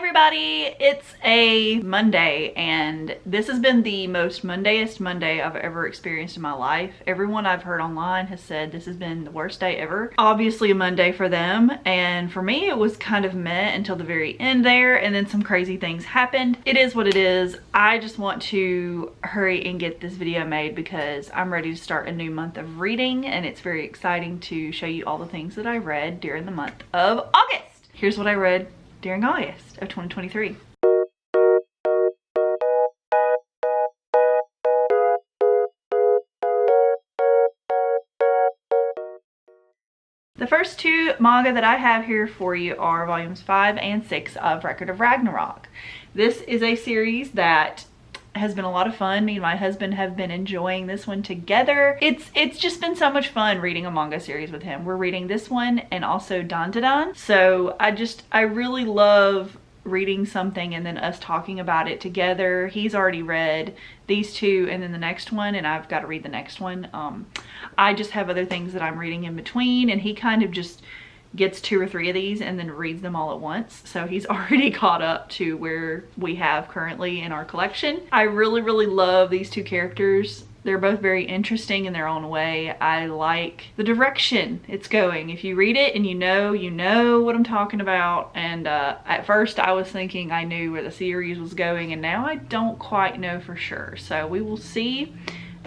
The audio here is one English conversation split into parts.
everybody, it's a Monday and this has been the most Mondayest Monday I've ever experienced in my life. Everyone I've heard online has said this has been the worst day ever. Obviously a Monday for them, and for me it was kind of meh until the very end there, and then some crazy things happened. It is what it is. I just want to hurry and get this video made because I'm ready to start a new month of reading, and it's very exciting to show you all the things that I read during the month of August. Here's what I read during August of 2023. The first two manga that I have here for you are volumes 5 and 6 of Record of Ragnarok. This is a series that has been a lot of fun. Me and my husband have been enjoying this one together. It's just been so much fun reading a manga series with him. We're reading this one and also Dandadan. So I really love reading something and then us talking about it together. He's already read these two and then the next one, and I've got to read the next one. I just have other things that I'm reading in between, and he kind of just gets 2 or 3 of these and then reads them all at once. So he's already caught up to where we have currently in our collection. I really love these two characters. They're both very interesting in their own way. I like the direction it's going. If you read it and you know what I'm talking about. And at first I was thinking I knew where the series was going, and now I don't quite know for sure. So we will see.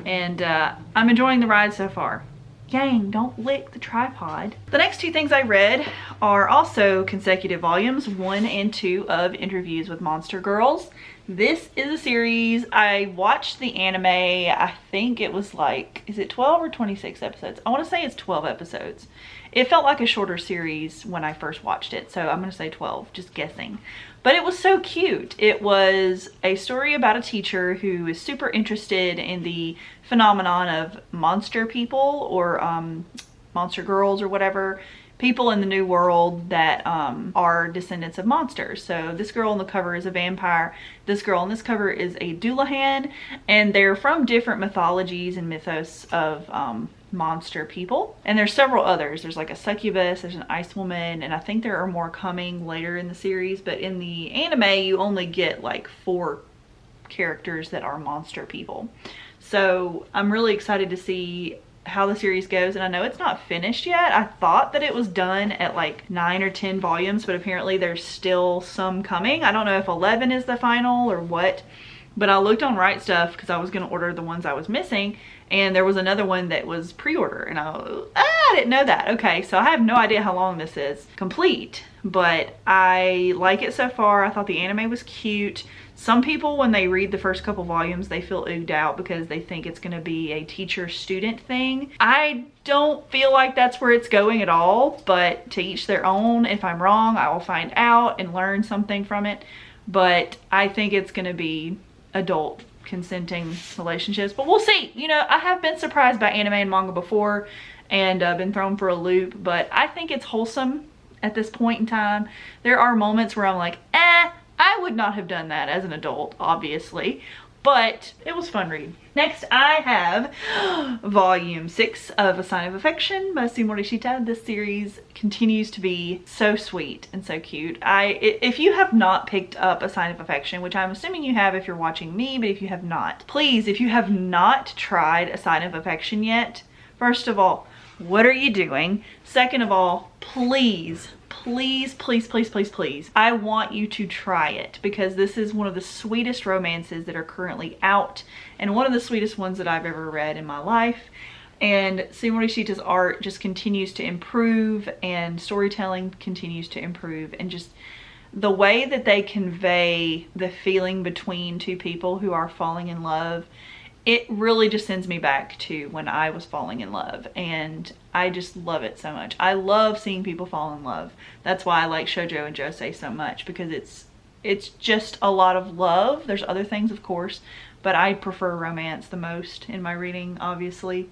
And I'm enjoying the ride so far. Yang, don't lick the tripod. The next two things I read are also consecutive volumes 1 and 2 of Interviews with Monster Girls. This is a series. I watched the anime. I think it was like, is it 12 or 26 episodes? I want to say it's 12 episodes. It felt like a shorter series when I first watched it, so I'm going to say 12, just guessing. But it was so cute. It was a story about a teacher who is super interested in the phenomenon of monster people, or monster girls or whatever. People in the new world that are descendants of monsters. So this girl on the cover is a vampire. This girl on this cover is a Dullahan, and they're from different mythologies and mythos of monster people. And there's several others. There's like a succubus, there's an ice woman, and I think there are more coming later in the series. But in the anime, you only get like 4 characters that are monster people. So I'm really excited to see how the series goes, and I know it's not finished yet. I thought that it was done at like 9 or 10 volumes, but apparently there's still some coming. I don't know if 11 is the final or what, but I looked on Right Stuff because I was going to order the ones I was missing, and there was another one that was pre-order, and I didn't know that. Okay, so I have no idea how long this is complete, but I like it so far. I thought the anime was cute. Some people, when they read the first couple volumes, they feel ooged out because they think it's going to be a teacher-student thing. I don't feel like that's where it's going at all, but to each their own. If I'm wrong, I will find out and learn something from it. But I think it's going to be adult consenting relationships, but we'll see. You know, I have been surprised by anime and manga before and been thrown for a loop, but I think it's wholesome at this point in time. There are moments where I'm like, I would not have done that as an adult, obviously, but it was fun read. Next, I have volume 6 of A Sign of Affection by Shita. This series continues to be so sweet and so cute. If you have not picked up A Sign of Affection, which I'm assuming you have if you're watching me, but if you have not, please, if you have not tried A Sign of Affection yet, first of all, what are you doing? Second of all, please, I want you to try it, because this is one of the sweetest romances that are currently out and one of the sweetest ones that I've ever read in my life. And Shita's art just continues to improve, and storytelling continues to improve, and just the way that they convey the feeling between two people who are falling in love, it really just sends me back to when I was falling in love, and I just love it so much. I love seeing people fall in love. That's why I like shoujo and josei so much, because it's just a lot of love. There's other things, of course, but I prefer romance the most in my reading, obviously.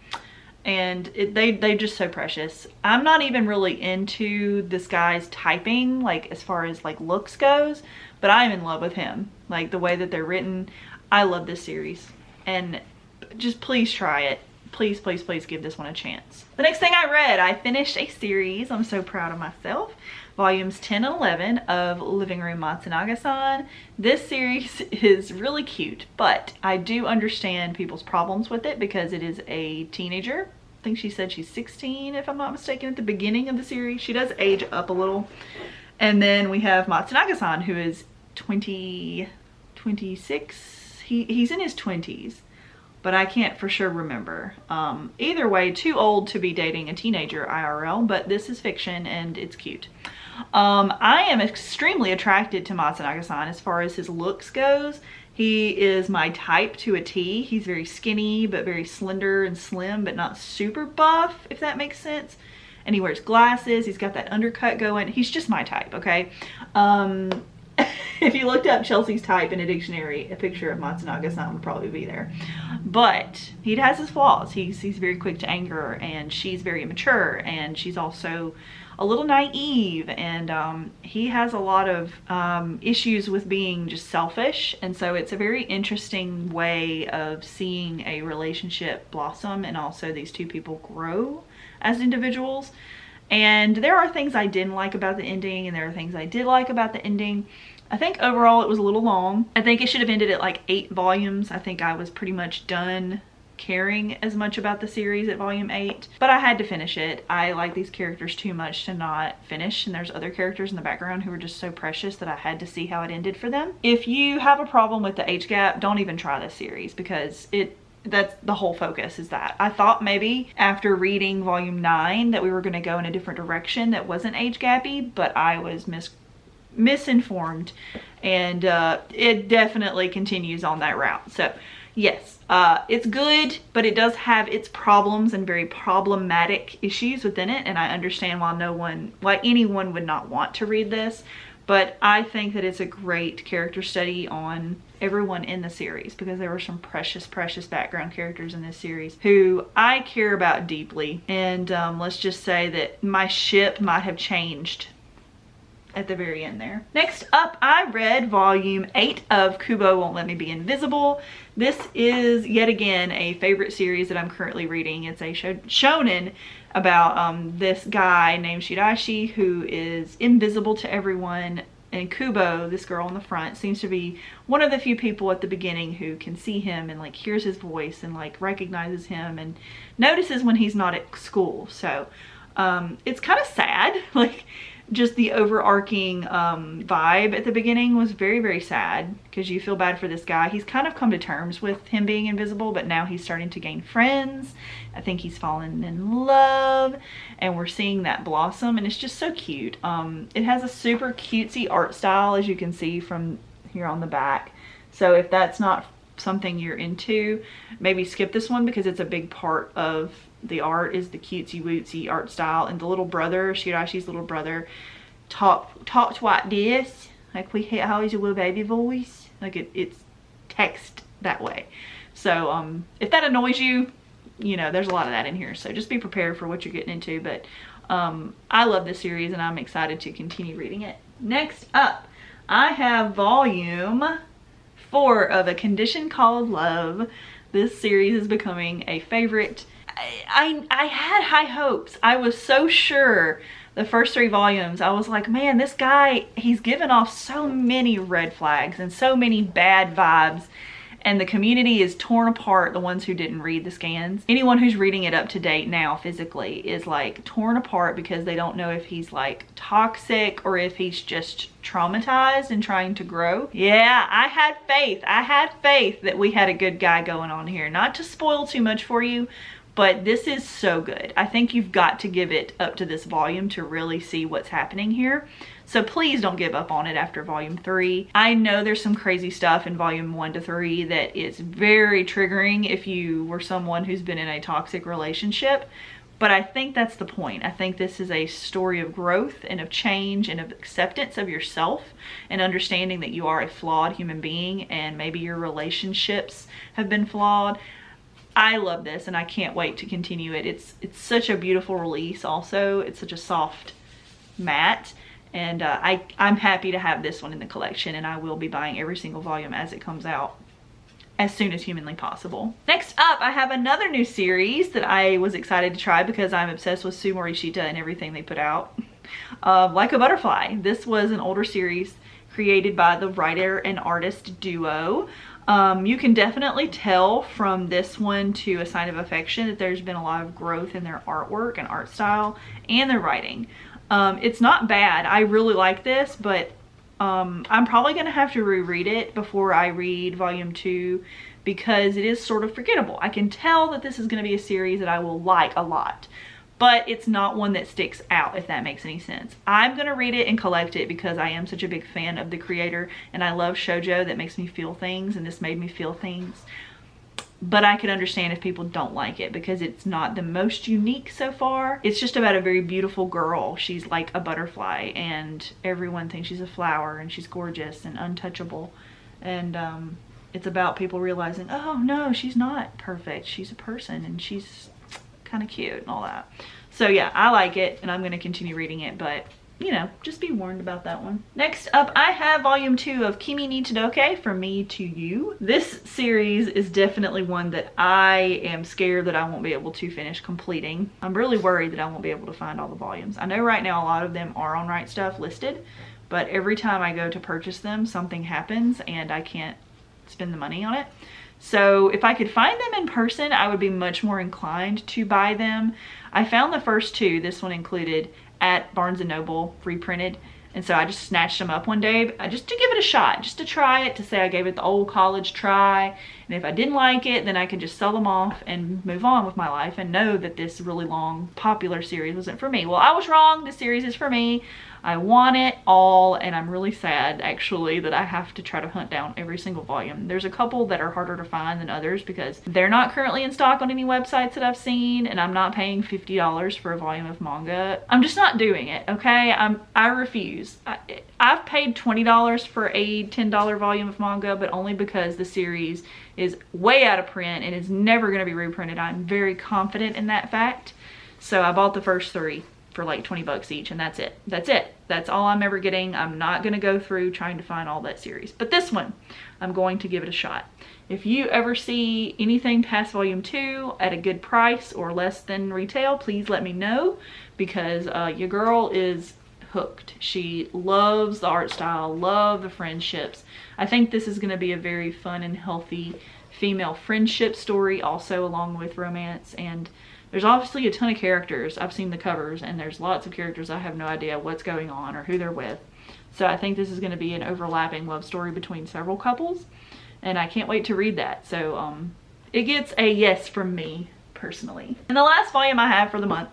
And they're just so precious. I'm not even really into this guy's typing, like as far as like looks goes, but I'm in love with him. Like the way that they're written. I love this series. And just please try it. Please give this one a chance. The next thing I read, I finished a series. I'm so proud of myself. volumes 10 and 11 of Living Room Matsunagasan. This series is really cute, but I do understand people's problems with it because it is a teenager. I think she said she's 16, if I'm not mistaken, at the beginning of the series. She does age up a little. And then we have Matsunagasan, who is 26. He's in his 20s, but I can't for sure remember. Either way, too old to be dating a teenager IRL, but this is fiction and it's cute. I am extremely attracted to Matsunagasan as far as his looks goes. He is my type to a T. He's very skinny, but very slender and slim, but not super buff, if that makes sense. And he wears glasses. He's got that undercut going. He's just my type, okay? If you looked up Chelsea's type in a dictionary, a picture of Matsunagasan would probably be there. But he has his flaws. He's very quick to anger, and she's very immature, and she's also a little naive, and he has a lot of issues with being just selfish. And so it's a very interesting way of seeing a relationship blossom and also these two people grow as individuals. And there are things I didn't like about the ending, and there are things I did like about the ending. I think overall it was a little long. I think it should have ended at like 8 volumes. I think I was pretty much done caring as much about the series at volume 8, but I had to finish it. I like these characters too much to not finish, and there's other characters in the background who are just so precious that I had to see how it ended for them. If you have a problem with the age gap, don't even try this series, because that's the whole focus is that. I thought maybe after reading volume 9 that we were going to go in a different direction that wasn't age gappy, but I was misinformed, and it definitely continues on that route. So yes, it's good, but it does have its problems and very problematic issues within it, and I understand why anyone would not want to read this. But I think that it's a great character study on everyone in the series, because there were some precious background characters in this series who I care about deeply. And let's just say that my ship might have changed at the very end there. Next up, I read volume 8 of Kubo Won't Let Me Be Invisible. This is yet again a favorite series that I'm currently reading. It's a shonen about this guy named Shiraishi who is invisible to everyone. And Kubo, this girl on the front, seems to be one of the few people at the beginning who can see him and like hears his voice and like recognizes him and notices when he's not at school. So it's kind of sad. Like, just the overarching vibe at the beginning was very sad, because you feel bad for this guy. He's kind of come to terms with him being invisible, but now he's starting to gain friends. I think he's fallen in love, and we're seeing that blossom, and it's just so cute. It has a super cutesy art style, as you can see from here on the back. So if that's not something you're into, maybe skip this one, because it's a big part of the art is the cutesy wootsy art style. And the little brother, Shiraishi's little brother, talked like this, like we hear how he's a little baby voice, like it's text that way. So if that annoys you, you know, there's a lot of that in here, so just be prepared for what you're getting into. But I love this series and I'm excited to continue reading it. Next up, I have volume 4 of A Condition Called Love. This series is becoming a favorite. I had high hopes. I was so sure the first 3 volumes, I was like, man, this guy, he's given off so many red flags and so many bad vibes, and the community is torn apart. The ones who didn't read the scans, anyone who's reading it up to date now physically, is like torn apart because they don't know if he's like toxic or if he's just traumatized and trying to grow. Yeah, I had faith that we had a good guy going on here. Not to spoil too much for you, but this is so good. I think you've got to give it up to this volume to really see what's happening here. So please don't give up on it after volume 3. I know there's some crazy stuff in volume 1 to 3 that is very triggering if you were someone who's been in a toxic relationship, but I think that's the point. I think this is a story of growth and of change and of acceptance of yourself and understanding that you are a flawed human being and maybe your relationships have been flawed. I love this and I can't wait to continue it. It's such a beautiful release also. It's such a soft matte, and I'm happy to have this one in the collection, and I will be buying every single volume as it comes out as soon as humanly possible. Next up, I have another new series that I was excited to try because I'm obsessed with Sue Morishita and everything they put out. Like a Butterfly. This was an older series created by the writer and artist duo. You can definitely tell from this one to A Sign of Affection that there's been a lot of growth in their artwork and art style and their writing. It's not bad. I really like this, but I'm probably going to have to reread it before I read volume 2 because it is sort of forgettable. I can tell that this is going to be a series that I will like a lot, but it's not one that sticks out, if that makes any sense. I'm going to read it and collect it because I am such a big fan of the creator and I love shoujo that makes me feel things, and this made me feel things. But I could understand if people don't like it because it's not the most unique so far. It's just about a very beautiful girl. She's like a butterfly and everyone thinks she's a flower and she's gorgeous and untouchable. And it's about people realizing, oh no, she's not perfect. She's a person and she's kind of cute and all that. So yeah, I like it and I'm going to continue reading it, but you know, just be warned about that one. Next up, I have volume 2 of Kimi Nita, From Me to You. This series is definitely one that I am scared that I won't be able to finish completing. I'm really worried that I won't be able to find all the volumes. I know right now a lot of them are on Right Stuff listed, but every time I go to purchase them, something happens and I can't spend the money on it. So if I could find them in person, I would be much more inclined to buy them. I found the first 2, this one included, at Barnes & Noble reprinted, and so I just snatched them up one day just to give it a shot, just to try it, to say I gave it the old college try, and if I didn't like it then I could just sell them off and move on with my life and know that this really long popular series wasn't for me. Well, I was wrong. This series is for me. I want it all, and I'm really sad actually that I have to try to hunt down every single volume. There's a couple that are harder to find than others because they're not currently in stock on any websites that I've seen, and I'm not paying $50 for a volume of manga. I'm just not doing it, okay? I refuse. I've paid $20 for a $10 volume of manga, but only because the series is way out of print and is never going to be reprinted. I'm very confident in that fact. So I bought the first 3 for like 20 bucks each, and that's it. That's all I'm ever getting. I'm not going to go through trying to find all that series, but this one I'm going to give it a shot. If you ever see anything past volume 2 at a good price or less than retail, please let me know, because your girl is hooked. She loves the art style, love the friendships. I think this is going to be a very fun and healthy female friendship story, also along with romance. And there's obviously a ton of characters. I've seen the covers and there's lots of characters I have no idea what's going on or who they're with. So I think this is going to be an overlapping love story between several couples, and I can't wait to read that. So it gets a yes from me personally. And the last volume I have for the month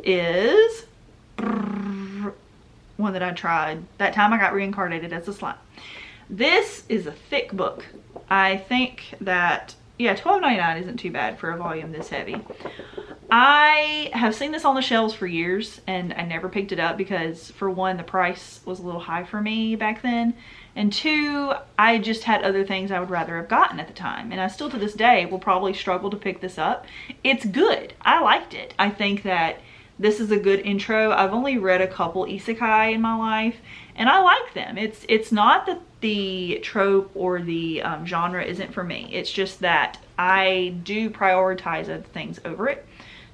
is one that I tried that time I got reincarnated as a slime. This is a thick book. I think that, yeah, $12.99 isn't too bad for a volume this heavy. I have seen this on the shelves for years and I never picked it up because, for one, the price was a little high for me back then, and 2, I just had other things I would rather have gotten at the time, and I still to this day will probably struggle to pick this up. It's good. I liked it. I think that this is a good intro. I've only read a couple isekai in my life and I like them. It's not that the trope or the genre isn't for me. It's just that I do prioritize other things over it.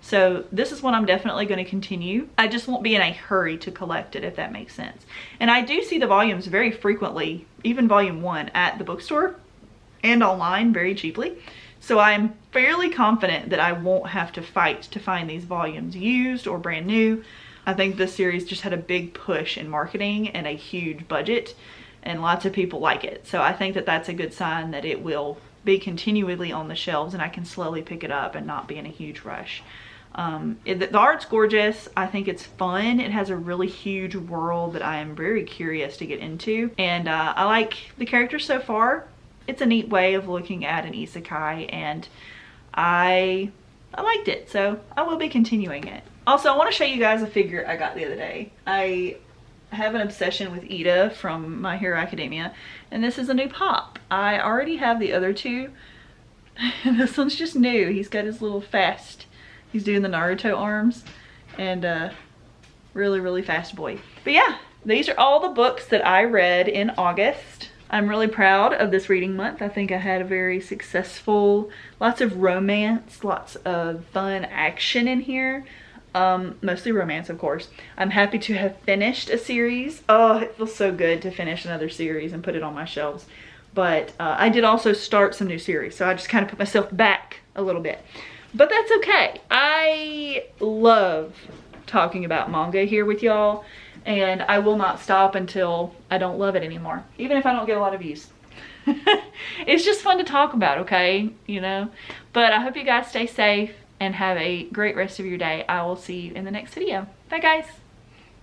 So this is one I'm definitely going to continue. I just won't be in a hurry to collect it, if that makes sense. And I do see the volumes very frequently, even volume 1, at the bookstore and online very cheaply. So I'm fairly confident that I won't have to fight to find these volumes used or brand new. I think this series just had a big push in marketing and a huge budget, and lots of people like it. So I think that that's a good sign that it will be continually on the shelves and I can slowly pick it up and not be in a huge rush. The art's gorgeous. I think it's fun. It has a really huge world that I am very curious to get into, and I like the characters so far. It's a neat way of looking at an isekai, and I liked it, so I will be continuing it. Also, I want to show you guys a figure I got the other day. I have an obsession with Ida from My Hero Academia, and this is a new pop. I already have the other 2, and this one's just new. He's got his little fast, he's doing the Naruto arms, and really fast boy. But yeah, these are all the books that I read in August. I'm really proud of this reading month. I think I had a very successful, lots of romance, lots of fun action in here. mostly romance, of course. I'm happy to have finished a series. Oh, it feels so good to finish another series and put it on my shelves. But I did also start some new series, so I just kind of put myself back a little bit. But that's okay. I love talking about manga here with y'all, and I will not stop until I don't love it anymore, even if I don't get a lot of views. It's just fun to talk about, okay? You know? But I hope you guys stay safe and have a great rest of your day. I will see you in the next video. Bye, guys.